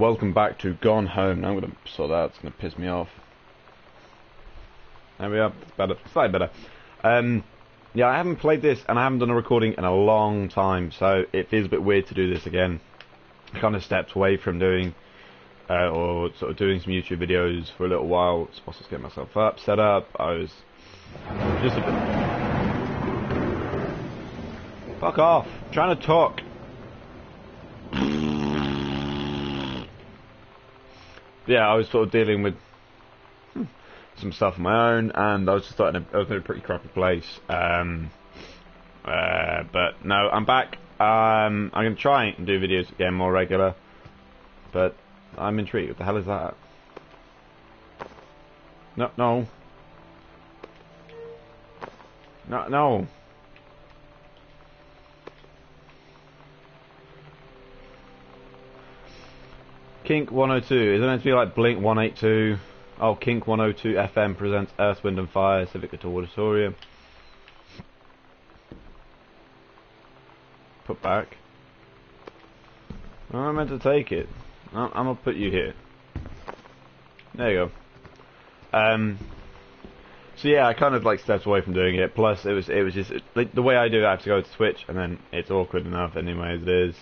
Welcome back to Gone Home. Now I'm going to sort that out. It's going to piss me off. There we are. It's better. Slightly better. Yeah, I haven't played this and I haven't done a recording in a long time, so it feels a bit weird to do this again. I kind of stepped away from doing, or sort of doing some YouTube videos for a little while. I was supposed to get myself up, set up. I was just a bit... Fuck off. I'm trying to talk. Yeah, I was sort of dealing with some stuff of my own, and I was just starting. I was in a pretty crappy place. But no, I'm back. I'm going to try and do videos again more regular, but I'm intrigued. What the hell is that? No, no, no, no. Kink 102. Is it meant to be like Blink 182? Oh, Kink 102 FM presents Earth, Wind and Fire, Civic Auditorium. Put back. I'm meant to take it. I'm gonna put you here. There you go. So yeah, I kind of like stepped away from doing it. Plus, it was just like, the way I do it. I have to go to Twitch, and then it's awkward enough anyway as it is.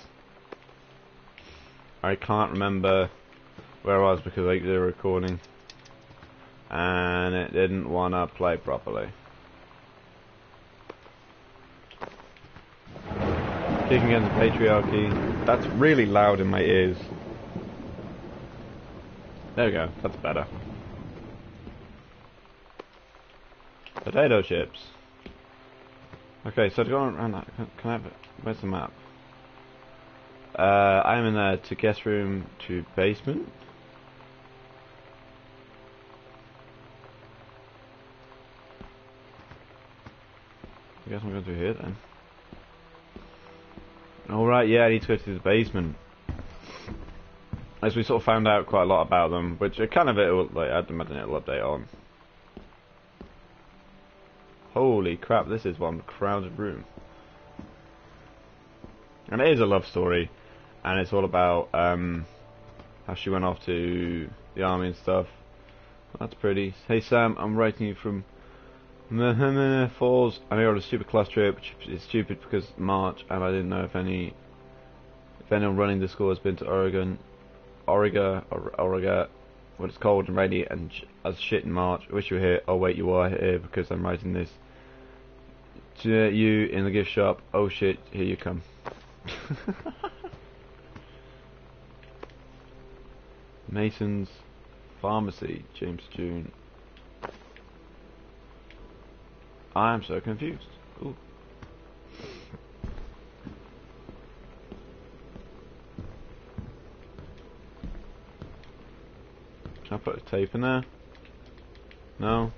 I can't remember where I was because I did a recording and it didn't want to play properly. Kicking against patriarchy. That's really loud in my ears. There we go. That's better. Potato chips. Okay, so to go around that, can I have it? Where's the map? I'm in there to guest room to basement. I guess I'm going through here then. Alright, yeah, I need to go to the basement. As we sort of found out quite a lot about them, which are kind of like I'd imagine it'll update on. Holy crap, this is one crowded room. And it is a love story. And it's all about how she went off to the army and stuff. That's pretty. Hey Sam, I'm writing you from Mahimana Falls. I know a stupid class trip, which is stupid because March, and I didn't know if anyone running the school has been to Oregon, when it's cold and rainy and as shit in March. I wish you were here. Oh wait, you are here because I'm writing this to you in the gift shop. Oh shit, here you come. Mason's Pharmacy, James June. I am so confused. Ooh. Can I put a tape in there? No?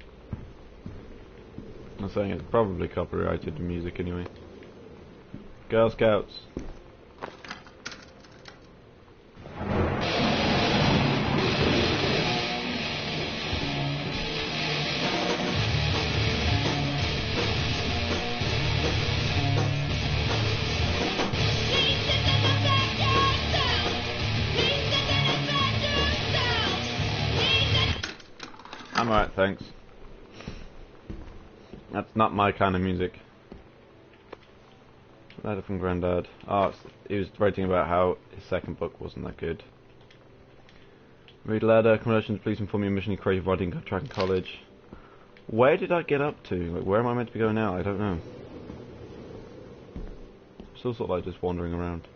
I'm saying it's probably copyrighted music anyway. Girl Scouts. I'm alright, thanks. That's not my kind of music. Letter from Grandad. Oh, he was writing about how his second book wasn't that good. Read letter. Congratulations, please inform me of mission in creative writing track in college. Where did I get up to? Like, where am I meant to be going now? I don't know. Still sort of like just wandering around.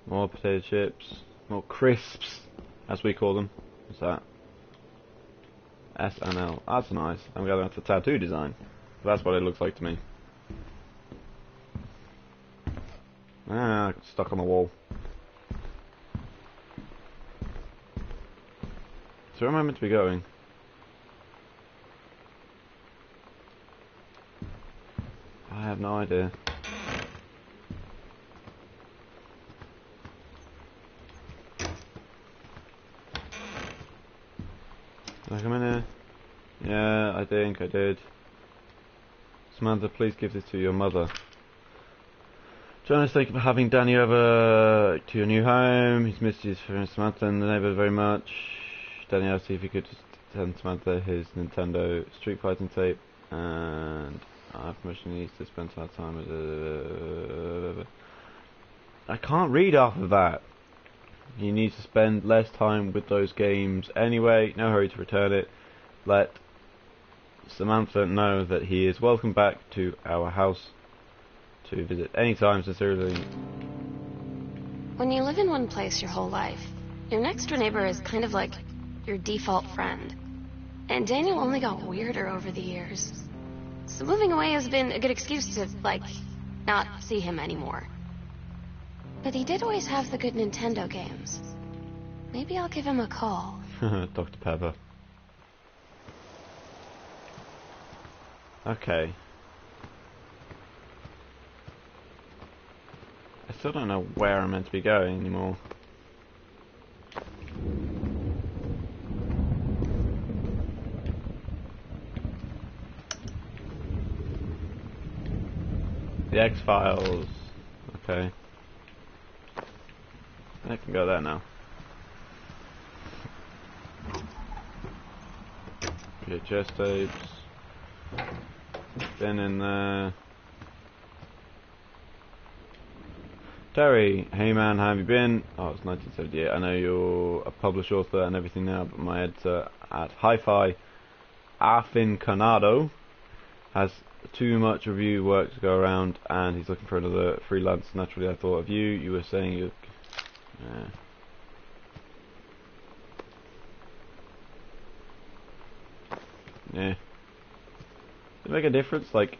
More potato chips. More crisps, as we call them. What's that? SNL. That's nice. I'm going that's a tattoo design. That's what it looks like to me. Ah, stuck on the wall. So where am I meant to be going? I have no idea. Can I come in here? Yeah, I think I did. Samantha, please give this to your mother. Jonas, thank you for having Danny over to your new home. He's missed his friend Samantha and the neighbours very much. Danny asked if he could just send Samantha his Nintendo Street Fighting tape, and I have permission he needs to spend some time with. I can't read off of that. He needs to spend less time with those games anyway. No hurry to return it. Let Samantha know that he is welcome back to our house to visit anytime. Sincerely. When you live in one place your whole life, your next door neighbor is kind of like your default friend. And Daniel only got weirder over the years. So moving away has been a good excuse to, like, not see him anymore. But he did always have the good Nintendo games. Maybe I'll give him a call. Dr. Pepper. Okay. I still don't know where I'm meant to be going anymore. The X-Files. Okay. I can go there now. VHS tapes. Been in there. Terry, hey man, how have you been? Oh, it's 1978. I know you're a published author and everything now, but my editor at Hi-Fi, Afincado, has too much review work to go around, and he's looking for another freelance. Naturally, I thought of you. You were saying you. Yeah. Does it make a difference? Like.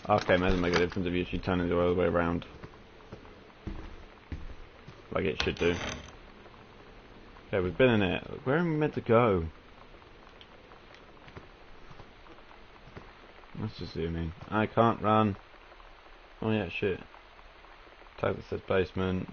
Okay, it doesn't make a difference if you actually turn it the other way around. Like it should do. Okay, we've been in it. Where am I meant to go? Let's just zoom in. I can't run. Oh yeah, shit. Tag that says basement.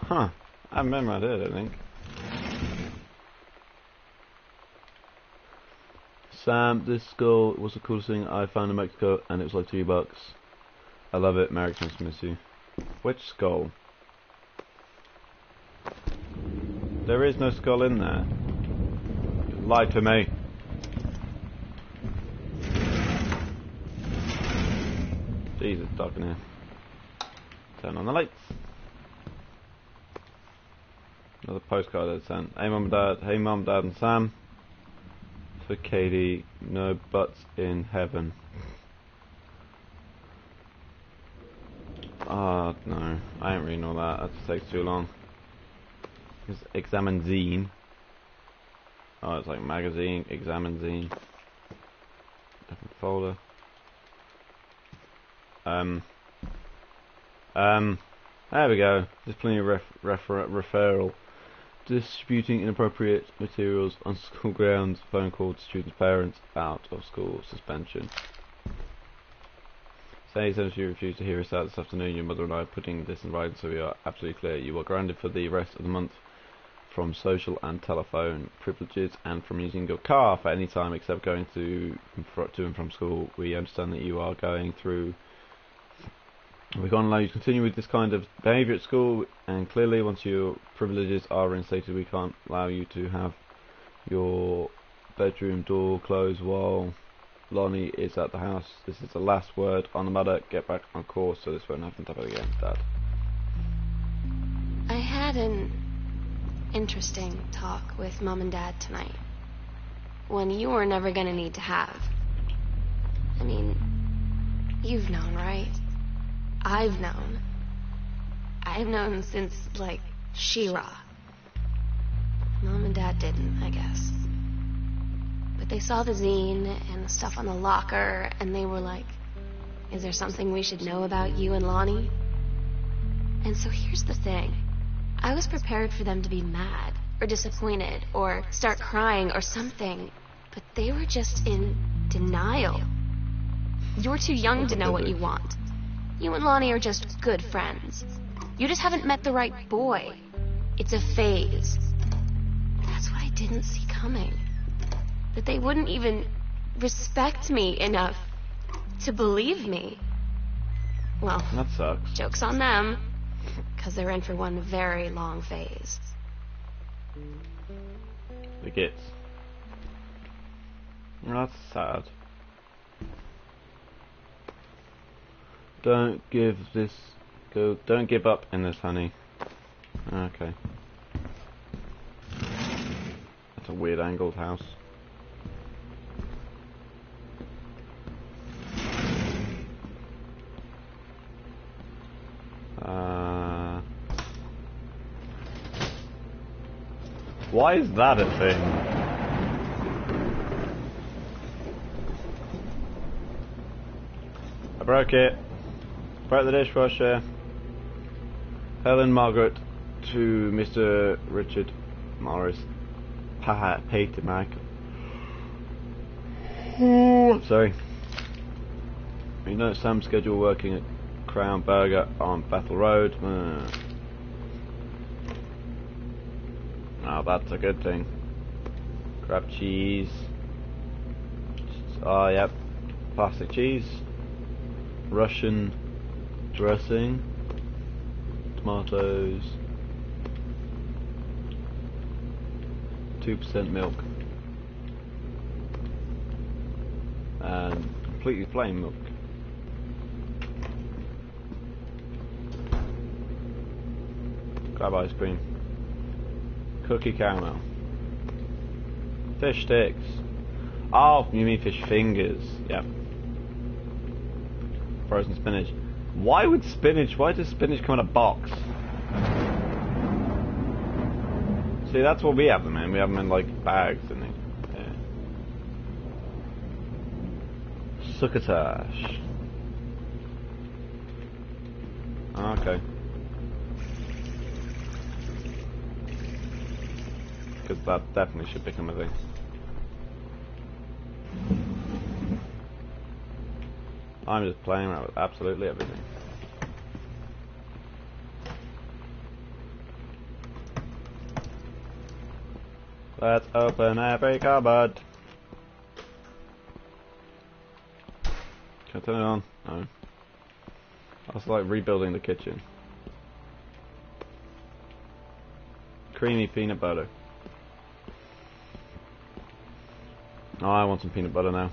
Huh. I remember I did, I think. Sam, this skull was the coolest thing I found in Mexico, and it was like $2. I love it. Merry Christmas, miss you. Which skull? There is no skull in there. You lied to me. Jesus, dark in here. Turn on the lights. Another postcard that's sent. Hey mum, dad. Hey mum, dad, and Sam. For Katie, no butts in heaven. Oh no, I ain't reading all that. That just takes too long. It's Examine Zine. Oh, it's like magazine, Examine Zine. Different folder. There we go. There's plenty of referral. Distributing inappropriate materials on school grounds. Phone call to students' parents. Out of school suspension. Say since you refused to hear us out this afternoon, your mother and I are putting this in writing so we are absolutely clear. You are grounded for the rest of the month from social and telephone privileges and from using your car for any time except going to and from school. We understand that you are going through. We can't allow you to continue with this kind of behaviour at school, and clearly once your privileges are reinstated we can't allow you to have your bedroom door closed while Lonnie is at the house. This is the last word on the matter. Get back on course so this won't happen to happen again, Dad. I had an interesting talk with Mom and Dad tonight. One you were never gonna need to have. I mean, you've known, right? I've known. I've known since, like, She-Ra. Mom and Dad didn't, I guess. But they saw the zine and the stuff on the locker, and they were like, is there something we should know about you and Lonnie? And so here's the thing. I was prepared for them to be mad, or disappointed, or start crying, or something. But they were just in denial. You're too young to know what you want. You and Lonnie are just good friends. You just haven't met the right boy. It's a phase. That's what I didn't see coming. That they wouldn't even respect me enough to believe me. Well, That sucks. joke's on them, because they're in for one very long phase. The gits. That's sad. Don't give up in this, honey. Okay. That's a weird angled house. Why is that a thing? I broke it. Broke the dishwasher. Helen Margaret to Mr. Richard Morris. Peter Michael. Sorry. You know Sam's schedule working at Crown Burger on Bethel Road. Oh, that's a good thing. Grab cheese. Oh, yep. Plastic cheese. Russian dressing. Tomatoes. 2% milk. And completely plain milk. Grab ice cream. Cookie caramel. Fish sticks. Oh, you mean fish fingers. Yep. Frozen spinach. Why does spinach come in a box? See, that's what we have them in. We have them in like bags, I think. Yeah. Succotash. Okay. Because that definitely should become a thing. I'm just playing around with absolutely everything. Let's open every cupboard. Can I turn it on? No. I was like rebuilding the kitchen. Creamy peanut butter. Oh, I want some peanut butter now.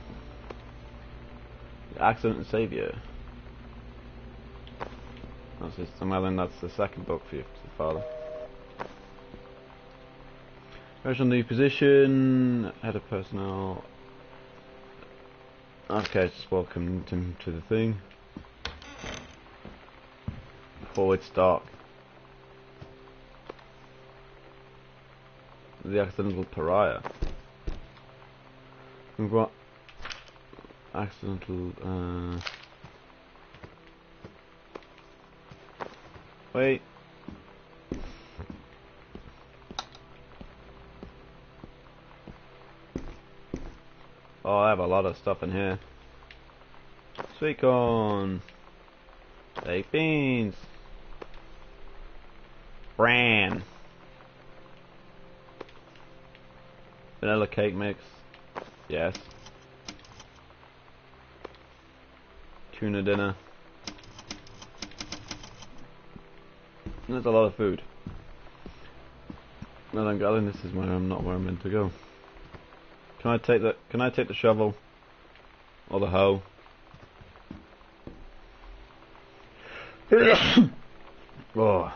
Accident and Saviour. That's just, well then that's the second book for your father. Original new position, head of personnel. Okay, just welcome to the thing. Forward stock. The accidental pariah. We've got accidental wait. Oh, I have a lot of stuff in here. Sweet corn. Baked beans. Bran. Vanilla cake mix. Yes. Tuna dinner. That's a lot of food. Well, I'm glad this is where I'm not where I'm meant to go. Can I take the shovel or the hoe? Oh.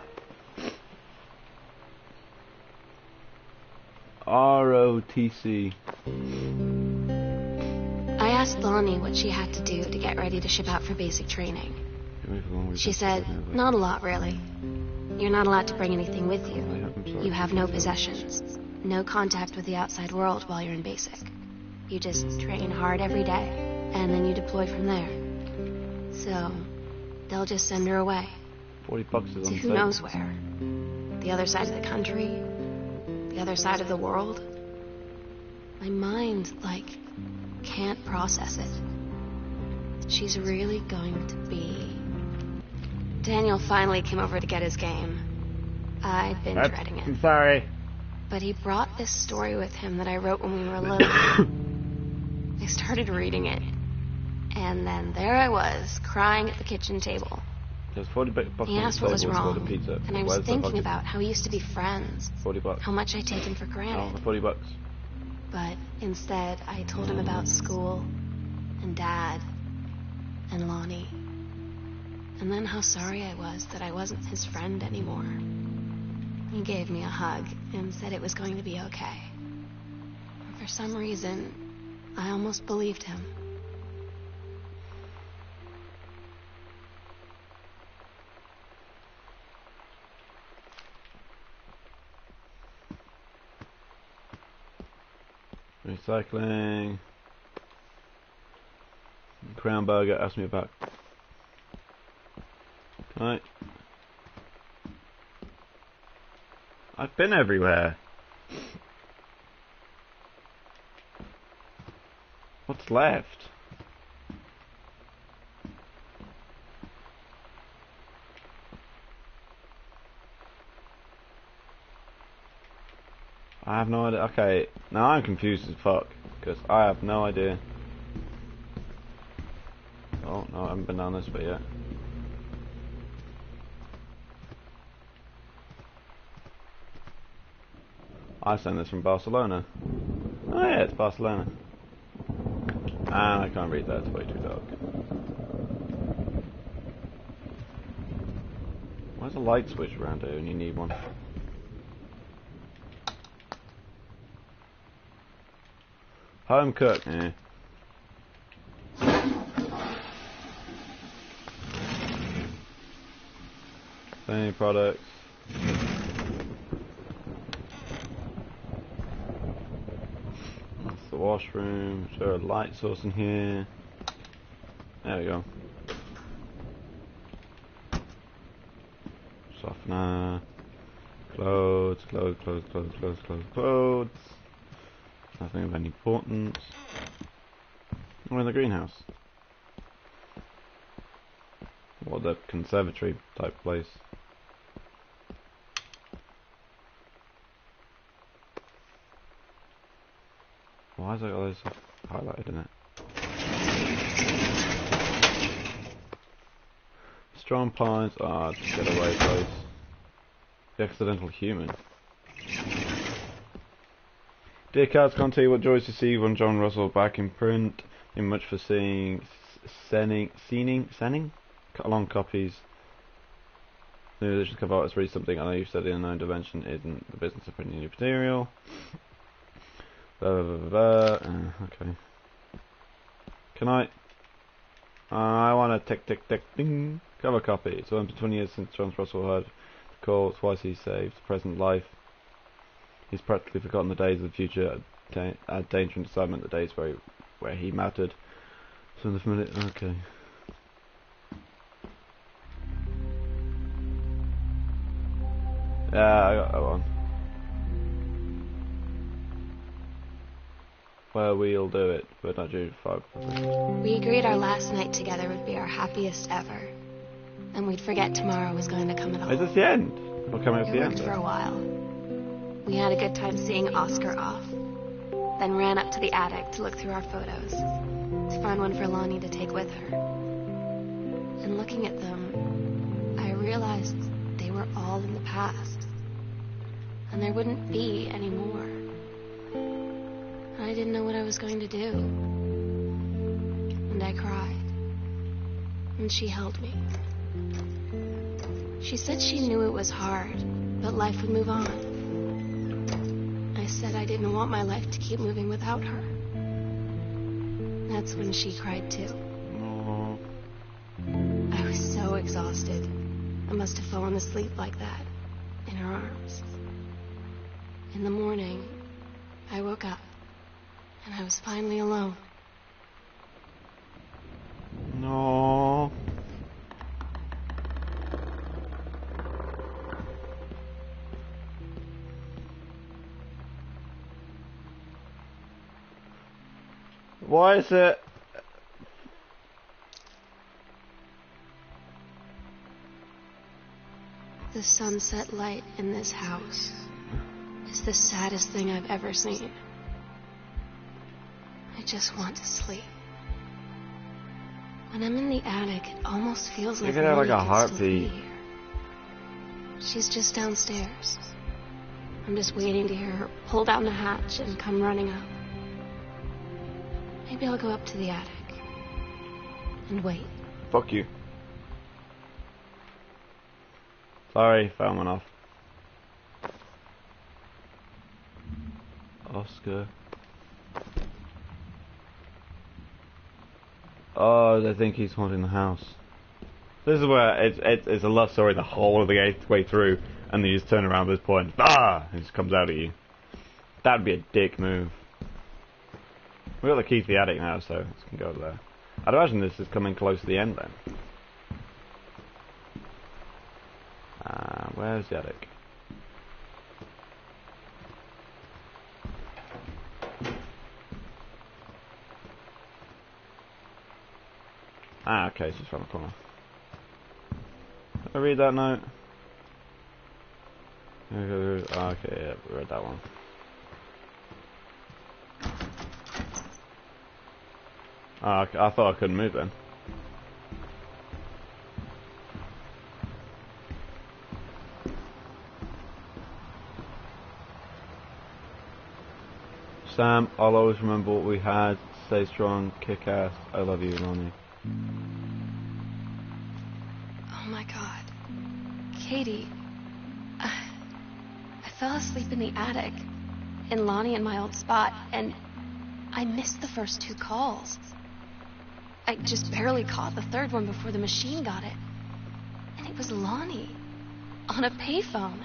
ROTC. I asked Lonnie what she had to do to get ready to ship out for basic training. She said, not a lot really. You're not allowed to bring anything with you. You have no possessions. No contact with the outside world while you're in basic. You just train hard every day, and then you deploy from there. So, they'll just send her away. $40 is to on the who table. knows where. The other side of the country, the other side of the world. My mind, like, can't process it. She's really going to be... Daniel finally came over to get his game. I'd been dreading it. I'm sorry. But he brought this story with him that I wrote when we were little. I started reading it. And then there I was, crying at the kitchen table. There's $40 He on asked the what was table for the wrong, pizza. and I was thinking about how we used to be friends, $40. how much I'd taken for Oh, granted. $40. But instead, I told him about school, and Dad, and Lonnie. And then how sorry I was that I wasn't his friend anymore. He gave me a hug and said it was going to be okay. And for some reason, I almost believed him. Recycling. Crown Burger asked me about. Right. I've been everywhere. What's left? I have no idea. Okay, now I'm confused as fuck because I have no idea. Oh no, I haven't been down this bit yet. I sent this from Barcelona. Oh yeah, it's Barcelona. And I can't read that, it's way too dark. Where's a light switch around here when you need one? Home cook, eh? Cleaning products. That's the washroom. Is there a light source in here? There we go. Softener. Clothes. Nothing of any importance. We're in the greenhouse. Or the conservatory type place. Why is it all this highlighted in it? Strong pines. Ah, just get away, place. The accidental human. Dear Cards, can't tell you what joys to see when John Russell back in print. In much for seeing, sending, cut along copies. New edition cover artist read something. I know you study unknown dimension in the business of printing new material. Okay. Can I want a tick ding cover copy. It's been 20 years since John Russell heard the call. Twice he saved the present life. He's practically forgotten the days of the future, danger and excitement, the days where he mattered. So in the minute, okay. Yeah, I got that one. Well, we'll do it, but not due to 5. We agreed our last night together would be our happiest ever. And we'd forget tomorrow was going to come at all. Is this the end? Or coming at the It end? worked for a while. We had a good time seeing Oscar off. Then ran up to the attic to look through our photos. To find one for Lonnie to take with her. And looking at them, I realized they were all in the past. And there wouldn't be any more. I didn't know what I was going to do. And I cried. And she held me. She said she knew it was hard, but life would move on. I said I didn't want my life to keep moving without her. That's when she cried too. Aww. I was so exhausted. I must have fallen asleep like that, in her arms. In the morning, I woke up, and I was finally alone. No. Why is it? The sunset light in this house is the saddest thing I've ever seen. I just want to sleep. When I'm in the attic, it almost feels like Look at her like Lonnie a can still be heartbeat. here. She's just downstairs. I'm just waiting to hear her pull down the hatch and come running up. Maybe I'll go up to the attic and wait. Fuck you. Sorry, phone went off. Oscar. Oh, I think he's haunting the house. This is where it's a love story the whole of the way through, and then you just turn around at this point, and it just comes out at you. That'd be a dick move. We got the key to the attic now, so we can go over there. I'd imagine this is coming close to the end then. Where's the attic? Ah, okay, it's just around the corner. Did I read that note? Okay, yeah, we read that one. Ah, okay, I thought I couldn't move then. Sam, I'll always remember what we had. Stay strong, kick ass. I love you, Lonnie. Oh my god. Katie. I fell asleep in the attic, in Lonnie and my old spot, and I missed the first 2 calls. I just barely caught the third one before the machine got it. And it was Lonnie, on a payphone.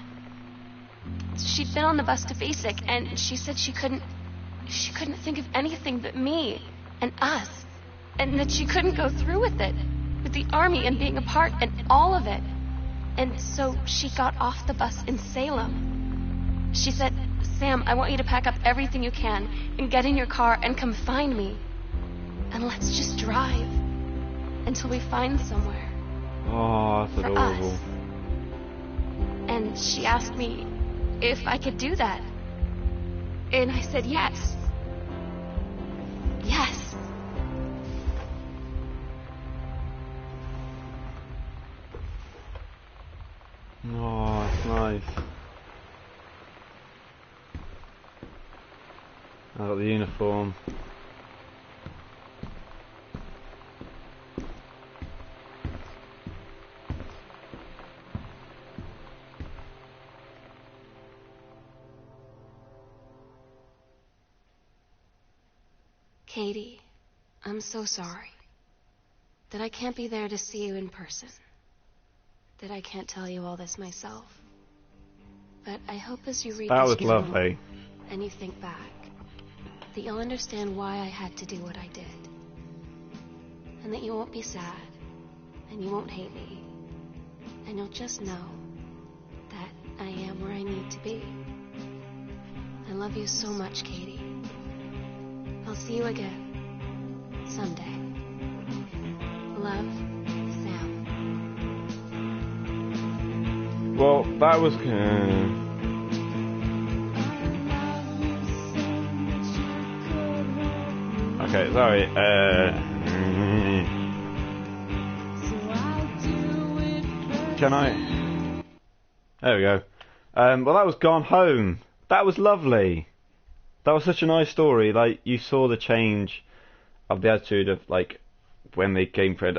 She'd been on the bus to Basic, and she said she couldn't think of anything but me and us, and that she couldn't go through with it, with the army and being apart and all of it. And so she got off the bus in Salem. She said, Sam, I want you to pack up everything you can and get in your car and come find me. And let's just drive until we find somewhere. Oh, that's for adorable. Us. And she asked me if I could do that. And I said yes. Yes. Oh, that's nice. I got the uniform. Katie, I'm so sorry that I can't be there to see you in person, that I can't tell you all this myself. But I hope as you read That this was journal lovely. and you think back, that you'll understand why I had to do what I did. And that you won't be sad, and you won't hate me, and you'll just know that I am where I need to be. I love you so much, Katie. I'll see you again someday. Love, Sam. Well, that was. Okay, sorry. Can I? There we go. Well, that was Gone Home. That was lovely. That was such a nice story. Like, you saw the change of the attitude of, like, when they came for it.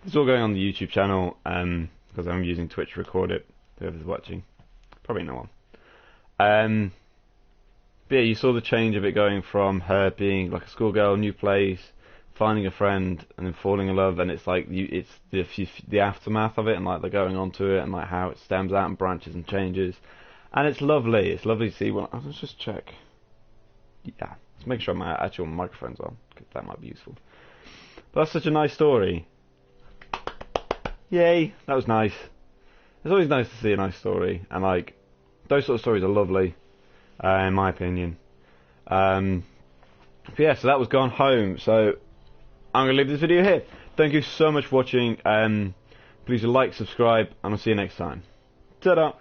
It's all going on the YouTube channel, because I'm using Twitch to record it. Whoever's watching, probably no one. But yeah, you saw the change of it going from her being like a schoolgirl, new place, finding a friend, and then falling in love, and it's like it's the aftermath of it, and like they're going on to it, and like how it stems out and branches and changes, and it's lovely. It's lovely to see. Let's just check. Yeah, let's make sure my actual microphone's on, because that might be useful. But that's such a nice story. Yay, that was nice. It's always nice to see a nice story, and like those sort of stories are lovely, in my opinion. And But yeah, so that was Gone Home. So I'm going to leave this video here. Thank you so much for watching. Please like, subscribe, and I'll see you next time. Ta-da!